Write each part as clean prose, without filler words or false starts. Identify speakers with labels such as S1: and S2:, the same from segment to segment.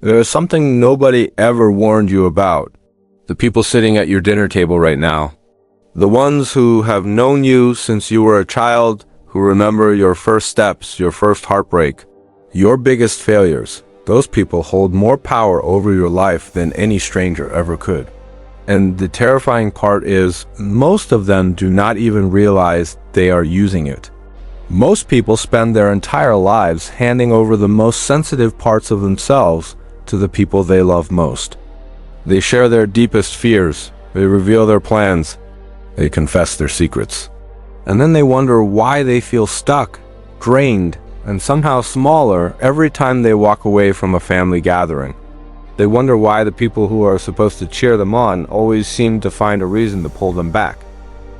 S1: There's something nobody ever warned you about. The people sitting at your dinner table right now. The ones who have known you since you were a child, who remember your first steps, your first heartbreak, your biggest failures. Those people hold more power over your life than any stranger ever could. And the terrifying part is, most of them do not even realize they are using it. Most people spend their entire lives handing over the most sensitive parts of themselves to the people they love most. They share their deepest fears, they reveal their plans, they confess their secrets. And then they wonder why they feel stuck, drained, and somehow smaller every time they walk away from a family gathering. They wonder why the people who are supposed to cheer them on always seem to find a reason to pull them back.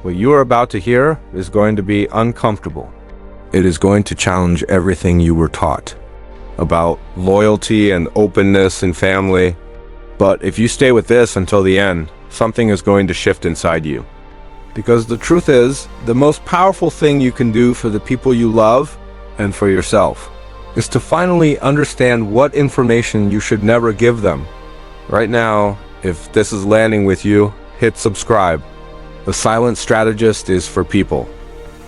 S1: What you are about to hear is going to be uncomfortable. It is going to challenge everything you were taught about loyalty and openness in family. But if you stay with this until the end, something is going to shift inside you. Because the truth is, the most powerful thing you can do for the people you love and for yourself is to finally understand what information you should never give them. Right now, if this is landing with you, hit subscribe. The Silent Strategist is for people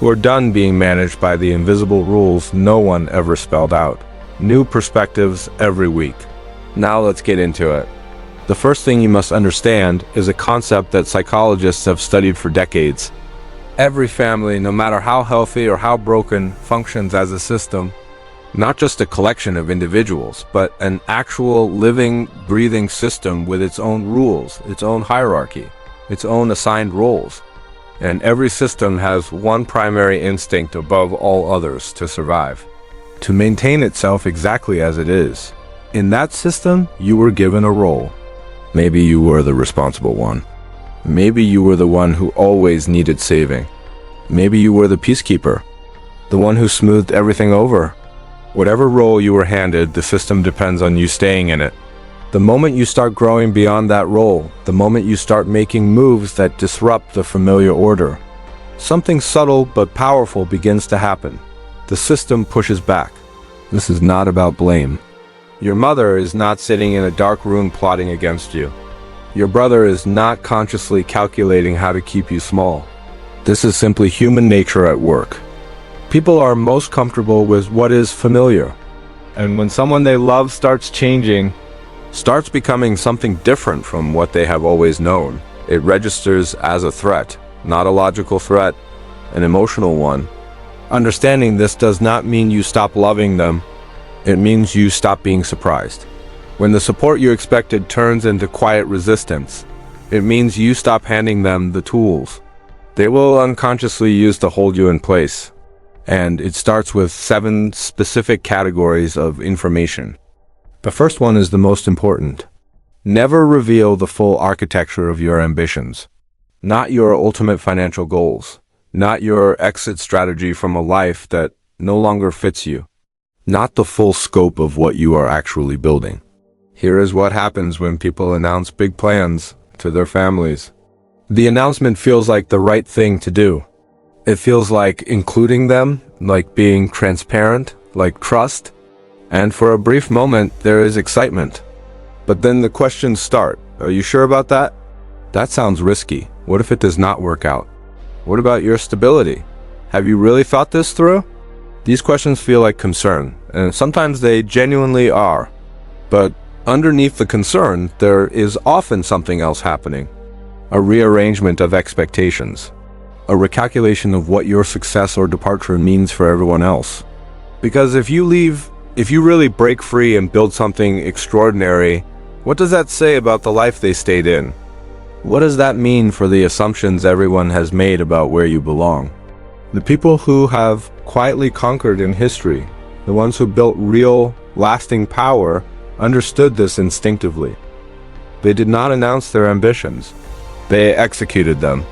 S1: who are done being managed by the invisible rules no one ever spelled out. New perspectives every week. Now let's get into it. The first thing you must understand is a concept that psychologists have studied for decades. Every family, no matter how healthy or how broken, functions as a system, not just a collection of individuals, but an actual living, breathing system with its own rules, its own hierarchy, its own assigned roles. And every system has one primary instinct above all others: to survive, to maintain itself exactly as it is. In that system, you were given a role. Maybe you were the responsible one. Maybe you were the one who always needed saving. Maybe you were the peacekeeper, the one who smoothed everything over. Whatever role you were handed, the system depends on you staying in it. The moment you start growing beyond that role, the moment you start making moves that disrupt the familiar order, something subtle but powerful begins to happen. The system pushes back. This is not about blame. Your mother is not sitting in a dark room plotting against you. Your brother is not consciously calculating how to keep you small. This is simply human nature at work. People are most comfortable with what is familiar. And when someone they love starts changing, starts becoming something different from what they have always known, it registers as a threat, not a logical threat, an emotional one. Understanding this does not mean you stop loving them. It means you stop being surprised. When the support you expected turns into quiet resistance, it means you stop handing them the tools they will unconsciously use to hold you in place. And it starts with 7 specific categories of information. The first one is the most important. Never reveal the full architecture of your ambitions. Not your ultimate financial goals. Not your exit strategy from a life that no longer fits you. Not the full scope of what you are actually building. Here is what happens when people announce big plans to their families. The announcement feels like the right thing to do. It feels like including them, like being transparent, like trust. And for a brief moment, there is excitement. But then the questions start. Are you sure about that? That sounds risky. What if it does not work out? What about your stability? Have you really thought this through? These questions feel like concern, and sometimes they genuinely are. But underneath the concern, there is often something else happening. A rearrangement of expectations. A recalculation of what your success or departure means for everyone else. Because if you really break free and build something extraordinary, what does that say about the life they stayed in? What does that mean for the assumptions everyone has made about where you belong? The people who have quietly conquered in history, the ones who built real, lasting power, understood this instinctively. They did not announce their ambitions. They executed them.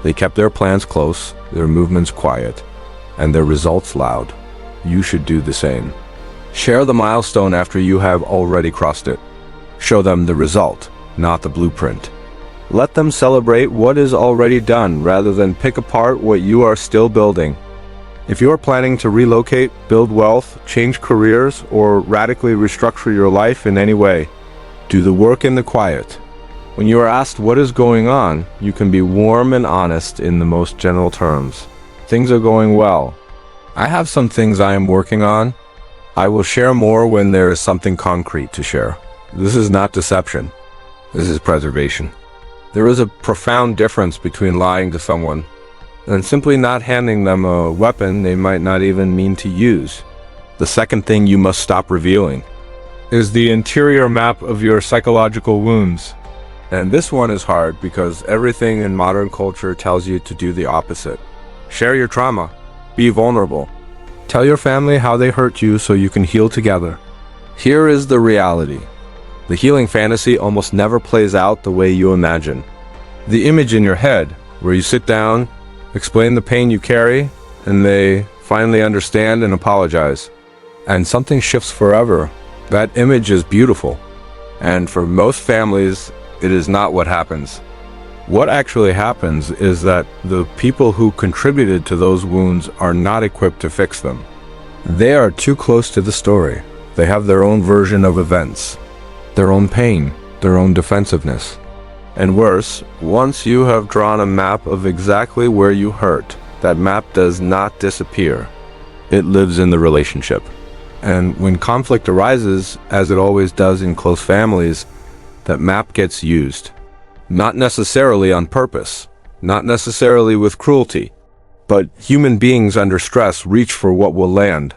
S1: They kept their plans close, their movements quiet, and their results loud. You should do the same. Share the milestone after you have already crossed it. Show them the result, not the blueprint. Let them celebrate what is already done rather than pick apart what you are still building. If you are planning to relocate, build wealth, change careers, or radically restructure your life in any way, do the work in the quiet. When you are asked what is going on, you can be warm and honest in the most general terms. Things are going well. I have some things I am working on. I will share more when there is something concrete to share. This is not deception. This is preservation. There is a profound difference between lying to someone and simply not handing them a weapon they might not even mean to use. The second thing you must stop revealing is the interior map of your psychological wounds. And this one is hard because everything in modern culture tells you to do the opposite. Share your trauma. Be vulnerable. Tell your family how they hurt you so you can heal together. Here is the reality. The healing fantasy almost never plays out the way you imagine. The image in your head, where you sit down, explain the pain you carry, and they finally understand and apologize, and something shifts forever. That image is beautiful. And for most families, it is not what happens. What actually happens is that the people who contributed to those wounds are not equipped to fix them. They are too close to the story. They have their own version of events, their own pain, their own defensiveness. And worse, once you have drawn a map of exactly where you hurt, that map does not disappear. It lives in the relationship. And when conflict arises, as it always does in close families, that map gets used. Not necessarily on purpose, not necessarily with cruelty, but human beings under stress reach for what will land.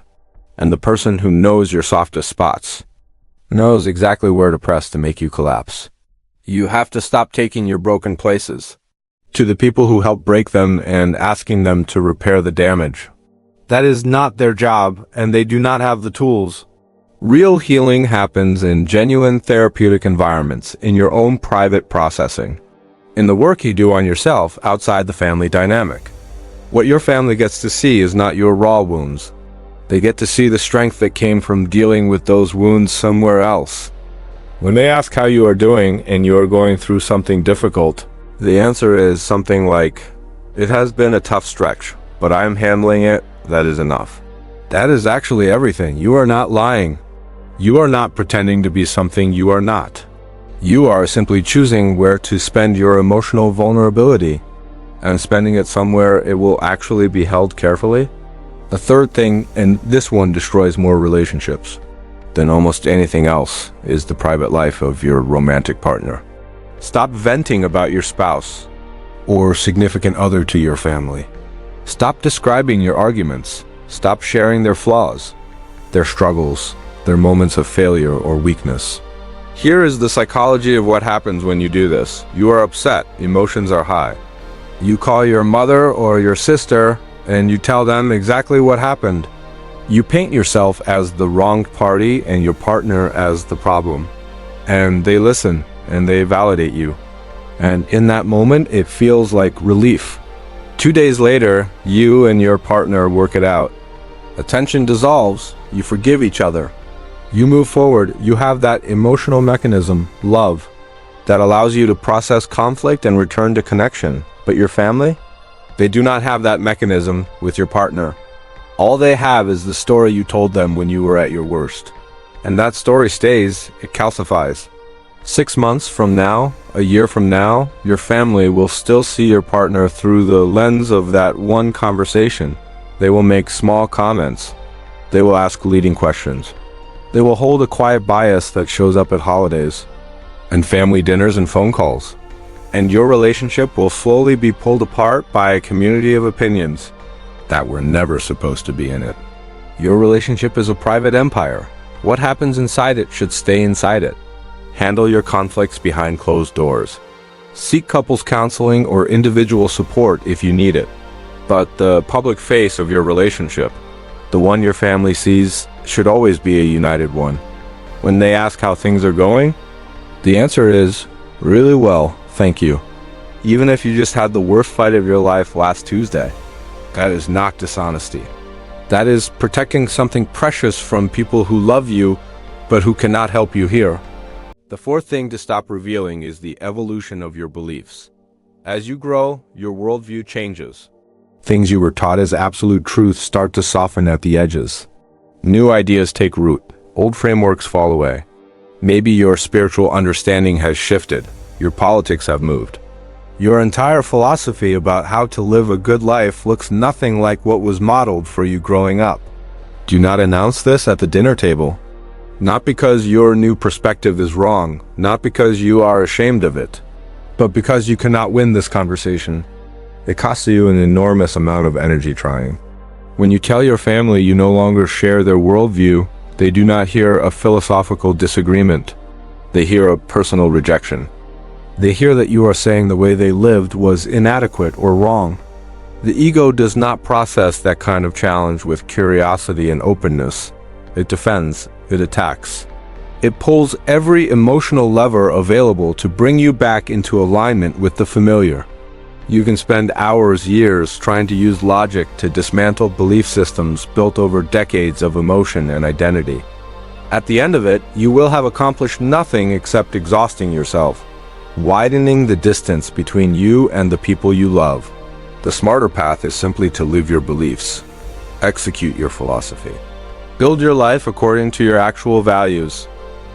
S1: And the person who knows your softest spots knows exactly where to press to make you collapse. You have to stop taking your broken places to the people who help break them and asking them to repair the damage. That is not their job, and they do not have the tools. Real healing happens in genuine therapeutic environments, in your own private processing, in the work you do on yourself outside the family dynamic. What your family gets to see is not your raw wounds. They get to see the strength that came from dealing with those wounds somewhere else. When they ask how you are doing and you are going through something difficult, the answer is something like, "It has been a tough stretch, but I am handling it. That is enough." That is actually everything. You are not lying. You are not pretending to be something you are not. You are simply choosing where to spend your emotional vulnerability and spending it somewhere it will actually be held carefully. The third thing, and this one destroys more relationships than almost anything else, is the private life of your romantic partner. Stop venting about your spouse or significant other to your family. Stop describing your arguments. Stop sharing their flaws, their struggles, their moments of failure or weakness. Here is the psychology of what happens when you do this. You are upset. Emotions are high. You call your mother or your sister and you tell them exactly what happened. You paint yourself as the wronged party and your partner as the problem. And they listen and they validate you. And in that moment, it feels like relief. 2 days later, you and your partner work it out. The tension dissolves. You forgive each other. You move forward. You have that emotional mechanism, love, that allows you to process conflict and return to connection. But your family? They do not have that mechanism with your partner. All they have is the story you told them when you were at your worst. And that story stays, it calcifies. 6 months from now, a year from now, your family will still see your partner through the lens of that one conversation. They will make small comments. They will ask leading questions. They will hold a quiet bias that shows up at holidays and family dinners and phone calls. And your relationship will slowly be pulled apart by a community of opinions that were never supposed to be in it. Your relationship is a private empire. What happens inside it should stay inside it. Handle your conflicts behind closed doors. Seek couples counseling or individual support if you need it. But the public face of your relationship, the one your family sees, should always be a united one. When they ask how things are going, the answer is, really well, thank you. Even if you just had the worst fight of your life last Tuesday. That is not dishonesty. That is protecting something precious from people who love you, but who cannot help you here. The fourth thing to stop revealing is the evolution of your beliefs. As you grow, your worldview changes. Things you were taught as absolute truth start to soften at the edges. New ideas take root. Old frameworks fall away. Maybe your spiritual understanding has shifted. Your politics have moved. Your entire philosophy about how to live a good life looks nothing like what was modeled for you growing up. Do not announce this at the dinner table. Not because your new perspective is wrong, not because you are ashamed of it, but because you cannot win this conversation. It costs you an enormous amount of energy trying. When you tell your family you no longer share their worldview, they do not hear a philosophical disagreement. They hear a personal rejection. They hear that you are saying the way they lived was inadequate or wrong. The ego does not process that kind of challenge with curiosity and openness. It defends, it attacks. It pulls every emotional lever available to bring you back into alignment with the familiar. You can spend hours, years trying to use logic to dismantle belief systems built over decades of emotion and identity. At the end of it, you will have accomplished nothing except exhausting yourself, widening the distance between you and the people you love. The smarter path is simply to live your beliefs. Execute your philosophy. Build your life according to your actual values.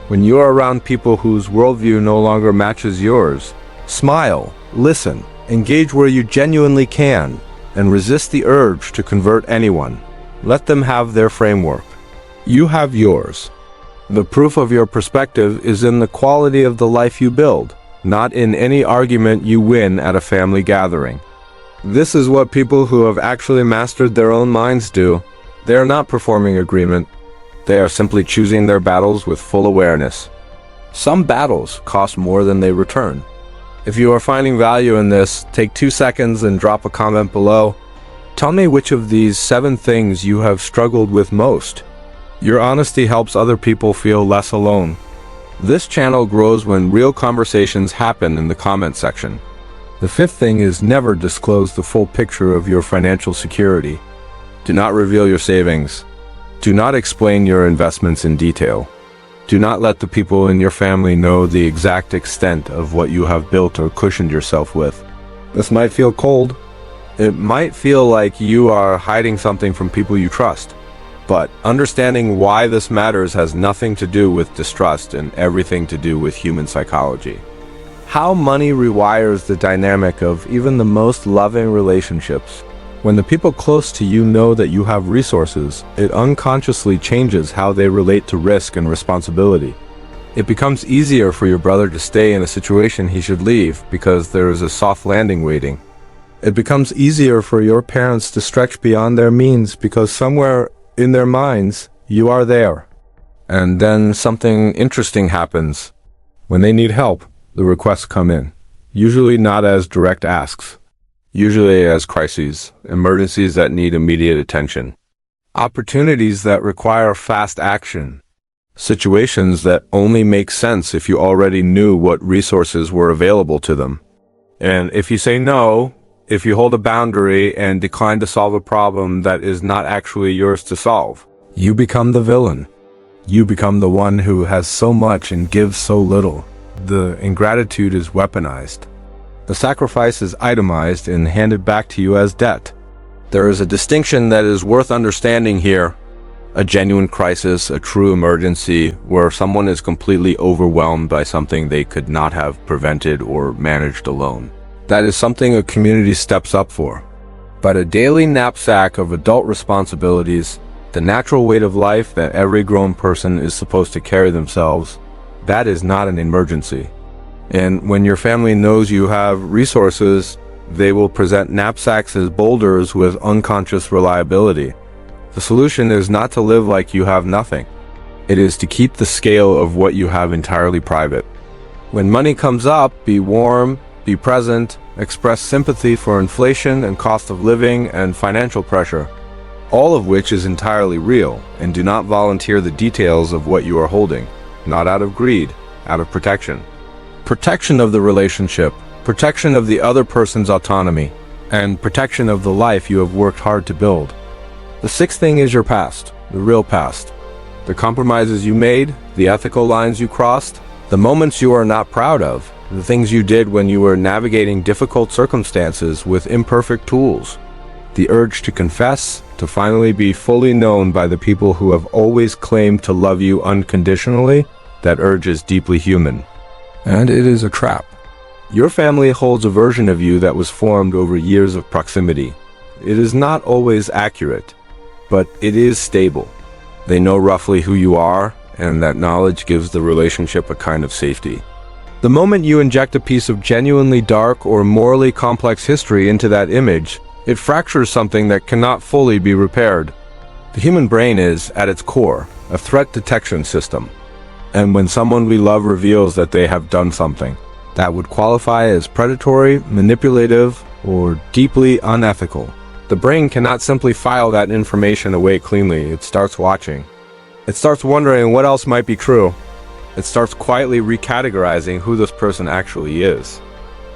S1: When you are around people whose worldview no longer matches yours, smile, listen, engage where you genuinely can, and resist the urge to convert anyone. Let them have their framework. You have yours. The proof of your perspective is in the quality of the life you build, not in any argument you win at a family gathering. This is what people who have actually mastered their own minds do. They are not performing agreement. They are simply choosing their battles with full awareness. Some battles cost more than they return. If you are finding value in this, take 2 seconds and drop a comment below. Tell me which of these 7 things you have struggled with most. Your honesty helps other people feel less alone. This channel grows when real conversations happen in the comment section. The 5th thing is never disclose the full picture of your financial security. Do not reveal your savings. Do not explain your investments in detail. Do not let the people in your family know the exact extent of what you have built or cushioned yourself with. This might feel cold. It might feel like you are hiding something from people you trust. But understanding why this matters has nothing to do with distrust and everything to do with human psychology. How money rewires the dynamic of even the most loving relationships. When the people close to you know that you have resources, it unconsciously changes how they relate to risk and responsibility. It becomes easier for your brother to stay in a situation he should leave because there is a soft landing waiting. It becomes easier for your parents to stretch beyond their means because somewhere in their minds, you are there. And then something interesting happens. When they need help, the requests come in. Usually not as direct asks. Usually as crises, emergencies that need immediate attention. Opportunities that require fast action. Situations that only make sense if you already knew what resources were available to them. And if you say no, if you hold a boundary and decline to solve a problem that is not actually yours to solve, you become the villain. You become the one who has so much and gives so little. The ingratitude is weaponized. The sacrifice is itemized and handed back to you as debt. There is a distinction that is worth understanding here. A genuine crisis, a true emergency, where someone is completely overwhelmed by something they could not have prevented or managed alone. That is something a community steps up for. But a daily knapsack of adult responsibilities, the natural weight of life that every grown person is supposed to carry themselves, that is not an emergency. And when your family knows you have resources, they will present knapsacks as boulders with unconscious reliability. The solution is not to live like you have nothing. It is to keep the scale of what you have entirely private. When money comes up, be warm, be present, express sympathy for inflation and cost of living and financial pressure, all of which is entirely real, and do not volunteer the details of what you are holding, not out of greed, out of protection. Protection of the relationship, protection of the other person's autonomy, and protection of the life you have worked hard to build. The 6th thing is your past, the real past. The compromises you made, the ethical lines you crossed, the moments you are not proud of, the things you did when you were navigating difficult circumstances with imperfect tools. The urge to confess, to finally be fully known by the people who have always claimed to love you unconditionally, that urge is deeply human. And it is a trap. Your family holds a version of you that was formed over years of proximity. It is not always accurate, but it is stable. They know roughly who you are, and that knowledge gives the relationship a kind of safety. The moment you inject a piece of genuinely dark or morally complex history into that image, it fractures something that cannot fully be repaired. The human brain is, at its core, a threat detection system. And when someone we love reveals that they have done something that would qualify as predatory, manipulative, or deeply unethical, the brain cannot simply file that information away cleanly. It starts watching. It starts wondering what else might be true. It starts quietly recategorizing who this person actually is.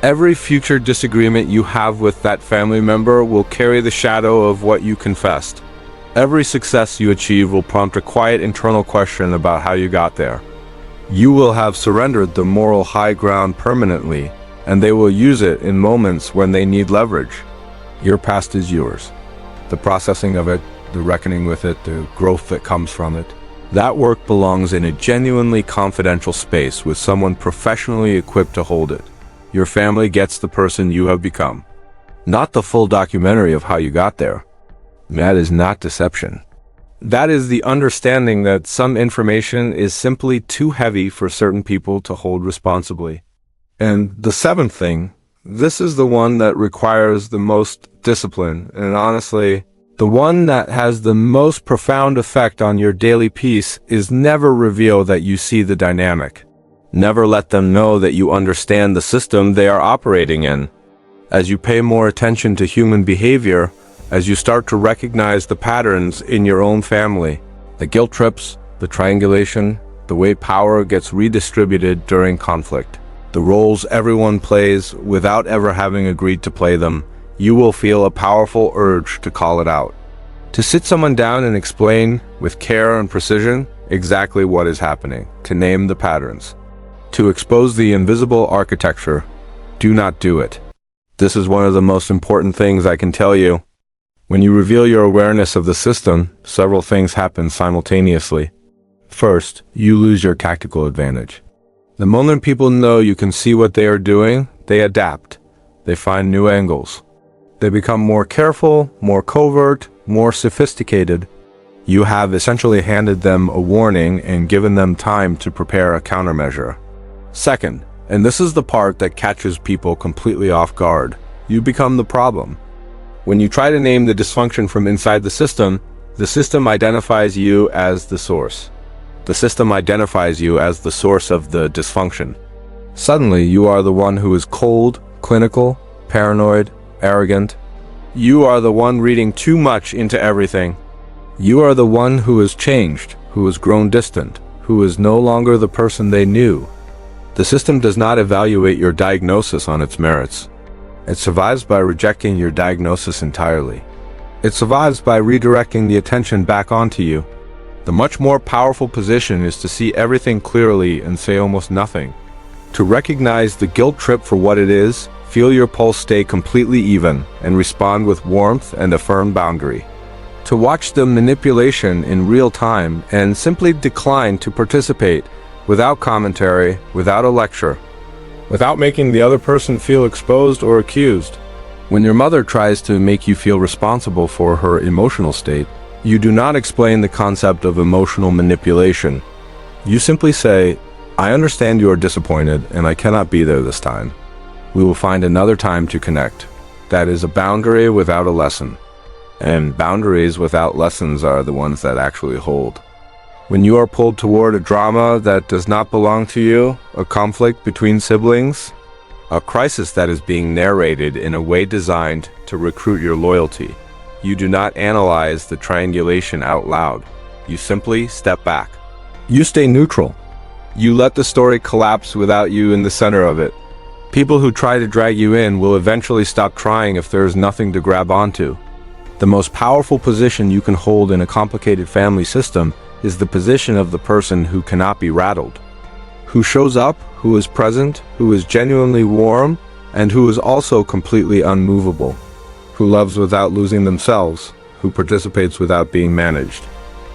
S1: Every future disagreement you have with that family member will carry the shadow of what you confessed. Every success you achieve will prompt a quiet internal question about how you got there. You will have surrendered the moral high ground permanently, and they will use it in moments when they need leverage. Your past is yours. The processing of it, the reckoning with it, the growth that comes from it, that work belongs in a genuinely confidential space with someone professionally equipped to hold it. Your family gets the person you have become, not the full documentary of how you got there. That is not deception. That is the understanding that some information is simply too heavy for certain people to hold responsibly. And the seventh thing, this is the one that requires the most discipline, and honestly, the one that has the most profound effect on your daily peace is never reveal that you see the dynamic. Never let them know that you understand the system they are operating in. As you pay more attention to human behavior, as you start to recognize the patterns in your own family, the guilt trips, the triangulation, the way power gets redistributed during conflict, the roles everyone plays without ever having agreed to play them, you will feel a powerful urge to call it out. To sit someone down and explain, with care and precision, exactly what is happening, to name the patterns. To expose the invisible architecture, do not do it. This is one of the most important things I can tell you. When you reveal your awareness of the system, several things happen simultaneously. First, you lose your tactical advantage. The moment people know you can see what they are doing, they adapt. They find new angles. They become more careful, more covert, more sophisticated. You have essentially handed them a warning and given them time to prepare a countermeasure. Second, and this is the part that catches people completely off guard, you become the problem. When you try to name the dysfunction from inside the system identifies you as the source. The system identifies you as the source of the dysfunction. Suddenly, you are the one who is cold, clinical, paranoid, arrogant. You are the one reading too much into everything. You are the one who has changed, who has grown distant, who is no longer the person they knew. The system does not evaluate your diagnosis on its merits. It survives by rejecting your diagnosis entirely. It survives by redirecting the attention back onto you. The much more powerful position is to see everything clearly and say almost nothing. To recognize the guilt trip for what it is, feel your pulse stay completely even, and respond with warmth and a firm boundary. To watch the manipulation in real time and simply decline to participate without commentary, without a lecture, without making the other person feel exposed or accused. When your mother tries to make you feel responsible for her emotional state, you do not explain the concept of emotional manipulation. You simply say, "I understand you are disappointed and I cannot be there this time. We will find another time to connect." That is a boundary without a lesson. And boundaries without lessons are the ones that actually hold. When you are pulled toward a drama that does not belong to you, a conflict between siblings, a crisis that is being narrated in a way designed to recruit your loyalty, you do not analyze the triangulation out loud. You simply step back. You stay neutral. You let the story collapse without you in the center of it. People who try to drag you in will eventually stop trying if there is nothing to grab onto. The most powerful position you can hold in a complicated family system is the position of the person who cannot be rattled, who shows up, who is present, who is genuinely warm, and who is also completely unmovable, who loves without losing themselves, who participates without being managed.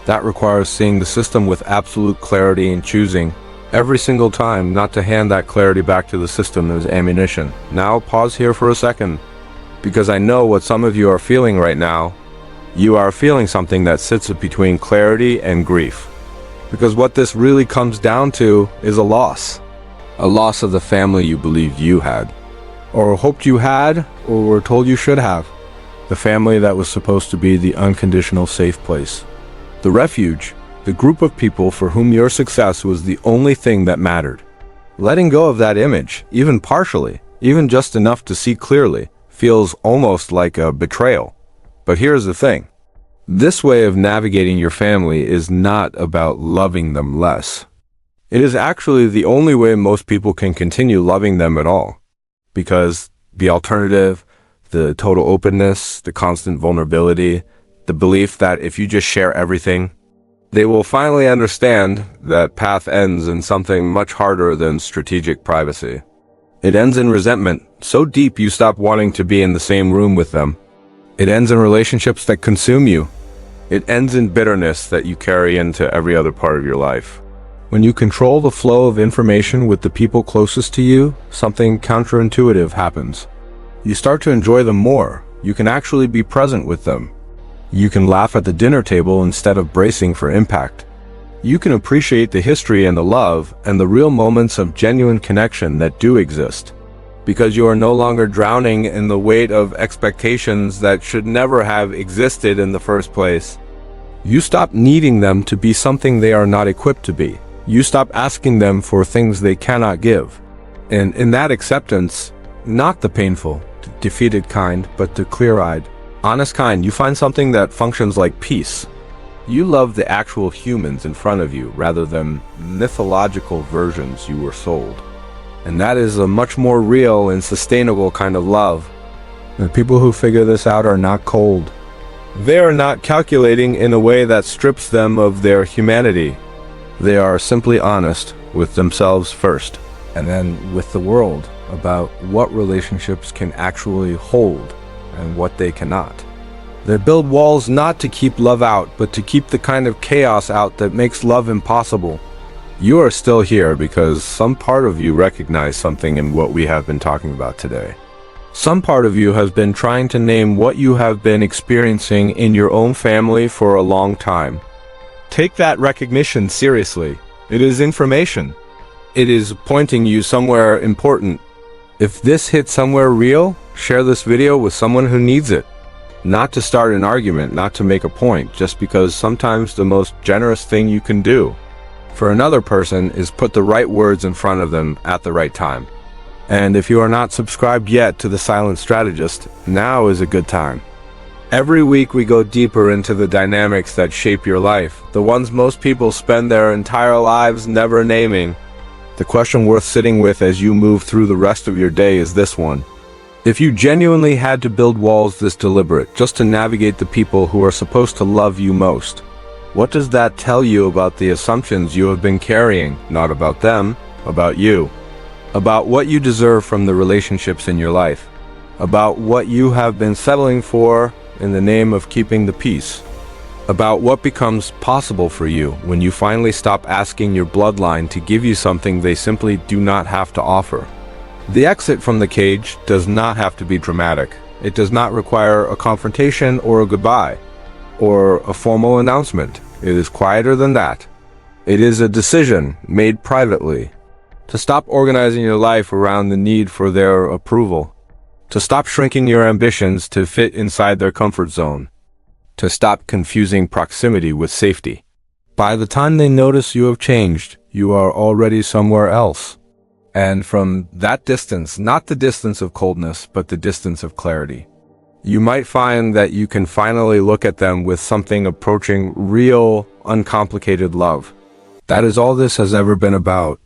S1: That requires seeing the system with absolute clarity and choosing every single time not to hand that clarity back to the system as ammunition. Now pause here for a second, because I know what some of you are feeling right now. You are feeling something that sits between clarity and grief. Because what this really comes down to is a loss. A loss of the family you believed you had, or hoped you had, or were told you should have. The family that was supposed to be the unconditional safe place. The refuge, the group of people for whom your success was the only thing that mattered. Letting go of that image, even partially, even just enough to see clearly, feels almost like a betrayal. But here's the thing. This way of navigating your family is not about loving them less. It is actually the only way most people can continue loving them at all. Because the alternative, the total openness, the constant vulnerability, the belief that if you just share everything, they will finally understand that path ends in something much harder than strategic privacy. It ends in resentment, so deep you stop wanting to be in the same room with them. It ends in relationships that consume you. It ends in bitterness that you carry into every other part of your life. When you control the flow of information with the people closest to you, something counterintuitive happens. You start to enjoy them more. You can actually be present with them. You can laugh at the dinner table instead of bracing for impact. You can appreciate the history and the love and the real moments of genuine connection that do exist. Because you are no longer drowning in the weight of expectations that should never have existed in the first place. You stop needing them to be something they are not equipped to be. You stop asking them for things they cannot give. And in that acceptance, not the painful, defeated kind, but the clear-eyed, honest kind, you find something that functions like peace. You love the actual humans in front of you rather than mythological versions you were sold. And that is a much more real and sustainable kind of love. The people who figure this out are not cold. They are not calculating in a way that strips them of their humanity. They are simply honest with themselves first, and then with the world about what relationships can actually hold and what they cannot. They build walls not to keep love out, but to keep the kind of chaos out that makes love impossible. You are still here because some part of you recognized something in what we have been talking about today. Some part of you has been trying to name what you have been experiencing in your own family for a long time. Take that recognition seriously. It is information. It is pointing you somewhere important. If this hits somewhere real, share this video with someone who needs it. Not to start an argument, not to make a point, just because sometimes the most generous thing you can do for another person is put the right words in front of them at the right time. And if you are not subscribed yet to The Silent Strategist, now is a good time. Every week we go deeper into the dynamics that shape your life, the ones most people spend their entire lives never naming. The question worth sitting with as you move through the rest of your day is this one. If you genuinely had to build walls this deliberate just to navigate the people who are supposed to love you most, what does that tell you about the assumptions you have been carrying? Not about them, about you. About what you deserve from the relationships in your life. About what you have been settling for in the name of keeping the peace. About what becomes possible for you when you finally stop asking your bloodline to give you something they simply do not have to offer. The exit from the cage does not have to be dramatic. It does not require a confrontation or a goodbye, or a formal announcement. It is quieter than that. It is a decision made privately. To stop organizing your life around the need for their approval. To stop shrinking your ambitions to fit inside their comfort zone. To stop confusing proximity with safety. By the time they notice you have changed, you are already somewhere else. And from that distance, not the distance of coldness, but the distance of clarity, you might find that you can finally look at them with something approaching real, uncomplicated love. That is all this has ever been about.